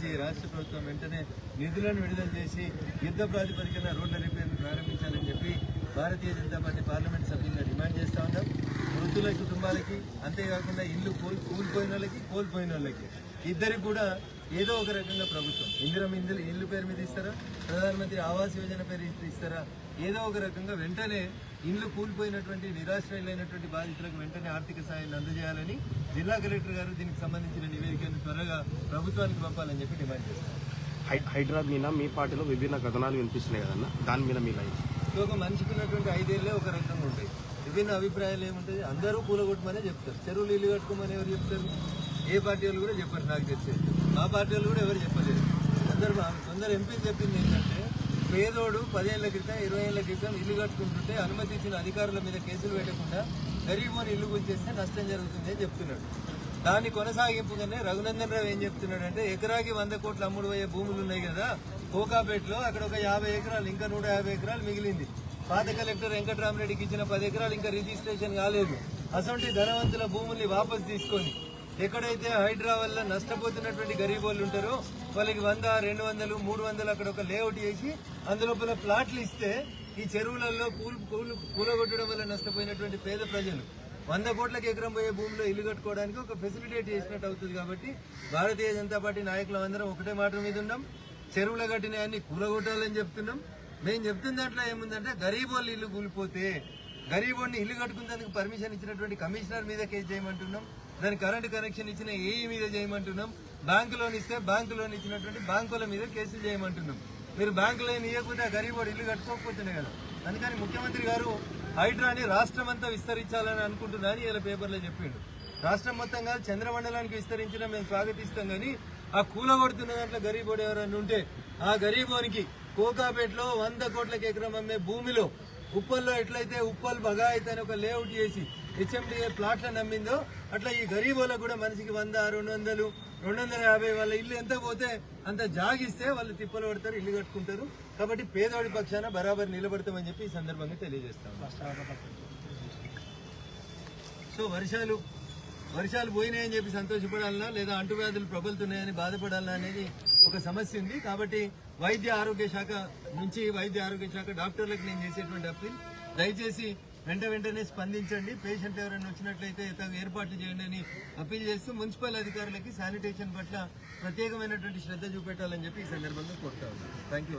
నుంచి రాష్ట్ర ప్రభుత్వం వెంటనే నిధులను విడుదల చేసి యుద్ధ ప్రాతిపదికన రోడ్ల రిపేర్ను ప్రారంభించాలని చెప్పి భారతీయ జనతా పార్టీ పార్లమెంట్ సభ్యులుగా డిమాండ్ చేస్తూ ఉన్నాం. వృద్ధుల కుటుంబాలకి, అంతేకాకుండా ఇల్లు కూలిపోయిన వాళ్ళకి, కోల్పోయిన వాళ్ళకి ఇద్దరికి కూడా ఏదో ఒక రకంగా ప్రభుత్వం ఇల్లు పేరు మీద ఇస్తారా, ప్రధానమంత్రి ఆవాస్ యోజన పేరు ఇస్తారా, ఏదో ఒక రకంగా వెంటనే ఇల్లు కూలిపోయినటువంటి నిరాశ్రయులైనటువంటి బాధితులకు వెంటనే ఆర్థిక సాయాన్ని అందజేయాలని జిల్లా కలెక్టర్ గారు దీనికి సంబంధించిన నివేదికను త్వరగా ప్రభుత్వానికి పంపాలని చెప్పి డిమాండ్ చేస్తారు. హైడ్రా మీద మీ పార్టీలో విభిన్న కథనాలు వినిపిస్తున్నాయి కదన్నా, దాని మీద మీ లైన్ ఒక మనిషికి ఉన్నటువంటి 5 ఏళ్లే ఒక రకంగా ఉంటాయి. విభిన్న అభిప్రాయాలు ఏముంటాయి? అందరూ కూలగొట్టమనే చెప్తారు. చెరువులు ఇల్లు కట్టుకోమని ఎవరు చెప్తారు? ఏ పార్టీ వాళ్ళు కూడా చెప్పారు. నాకు తెలిసేది మా పార్టీ వాళ్ళు కూడా ఎవరు చెప్పలేదు. కొందరు ఎంపీలు చెప్పింది ఏంటంటే, పేదోడు 10 ఏళ్ల క్రితం 20 ఏళ్ల క్రితం ఇల్లు కట్టుకుంటుంటే అనుమతి ఇచ్చిన అధికారుల మీద కేసులు పెట్టకుండా గరీబోని ఇల్లు గుంచేస్తే నష్టం జరుగుతుంది అని చెప్తున్నాడు. దాని కొనసాగింపుగానే రఘునందన్ రావు ఏం చెప్తున్నాడంటే, ఎకరాకి 100 కోట్ల అమ్ముడు పోయే భూములు ఉన్నాయి కదా కోకాపేటలో, అక్కడ ఒక 50 ఎకరాలు ఇంకా 150 ఎకరాలు మిగిలింది. పాత కలెక్టర్ వెంకటరామరెడ్డికి ఇచ్చిన 10 ఎకరాలు ఇంకా రిజిస్ట్రేషన్ కాలేదు. అసొంటి ధనవంతుల భూముల్ని వాపసు తీసుకొని ఎక్కడైతే హైడ్రా వల్ల నష్టపోతున్నటువంటి గరీబోళ్ళు ఉంటారో వాళ్ళకి 100, 200, 300 అక్కడ ఒక లేఅవుట్ చేసి అందులోపల ప్లాట్లు ఇస్తే ఈ చెరువులలో కూలగొట్టడం వల్ల నష్టపోయినటువంటి పేద ప్రజలు 100 కోట్లకి ఎకరం పోయే భూమిలో ఇల్లు కట్టుకోవడానికి ఒక ఫెసిలిటేట్ చేసినట్టు అవుతుంది. కాబట్టి భారతీయ జనతా పార్టీ నాయకులు అందరం ఒకటే మాట మీద ఉన్నాం. చెరువుల కట్టినవన్నీ కూలగొట్టాలని చెప్తున్నాం. మేము చెప్తున్న దాంట్లో ఏముందంటే, గరీబోళ్ళు ఇల్లు కూలిపోతే గరీబోడిని ఇల్లు కట్టుకునేందుకు పర్మిషన్ ఇచ్చినటువంటి కమిషనర్ మీద కేసు చేయమంటున్నాం. దానికి కరెంటు కనెక్షన్ ఇచ్చిన ఏఈ మీద చేయమంటున్నాం. బ్యాంకు లోన్ ఇస్తే బ్యాంకు లోన్ ఇచ్చినటువంటి బ్యాంకుల మీద కేసులు చేయమంటున్నాం. మీరు బ్యాంకు లోన్ ఇవ్వకుండా గరీబోడు ఇల్లు కట్టుకోకపోతున్నాయి కదా. అందుకని ముఖ్యమంత్రి గారు హైడ్రాని రాష్ట్రం అంతా విస్తరించాలని అనుకుంటున్నారని ఇలా పేపర్లో చెప్పిండు. రాష్ట్రం మొత్తం కాదు, చంద్రమండలానికి విస్తరించడం మేము స్వాగతిస్తాం. కానీ ఆ కూలగొడుతున్న దాంట్లో గరీబోడు ఎవరైనా ఉంటే ఆ గరీబోనికి కోకాపేటలో 100 కోట్లకి ఎకరం అమ్మే భూమిలో ఉప్పల్లో ఎట్లయితే ఉప్పల్ బగాయత్ అని ఒక లేఅవుట్ చేసి హెచ్ఎండిఏ ప్లాట్లను అమ్మిందో అట్లా ఈ గరీబోలకు కూడా మనిషికి 100, 200, 250 వాళ్ళ ఇల్లు ఎంత పోతే అంత జాగిస్తే వాళ్ళు తిప్పలు పడతారు, ఇల్లు కట్టుకుంటారు. కాబట్టి పేదవాడి పక్షాన బరాబర్ నిలబడతామని చెప్పి ఈ సందర్భంగా తెలియజేస్తాం. సో వర్షాలు పోయినాయని చెప్పి సంతోషపడాలన్నా, లేదా అంటువ్యాధులు ప్రబలుతున్నాయని బాధపడాలన్నా అనేది ఒక సమస్య ఉంది. కాబట్టి వైద్య ఆరోగ్య శాఖ డాక్టర్లకు నేను చేసేటువంటి అప్పీల్, దయచేసి వెంటనే స్పందించండి. పేషెంట్ ఎవరైనా వచ్చినట్లయితే ఏర్పాట్లు చేయండి అని అప్పీల్ చేస్తూ మున్సిపల్ అధికారులకి శానిటేషన్ పట్ల ప్రత్యేకమైనటువంటి శ్రద్ధ చూపెట్టాలని చెప్పి ఈ సందర్భంగా కోరుతా ఉన్నాను. Thank you.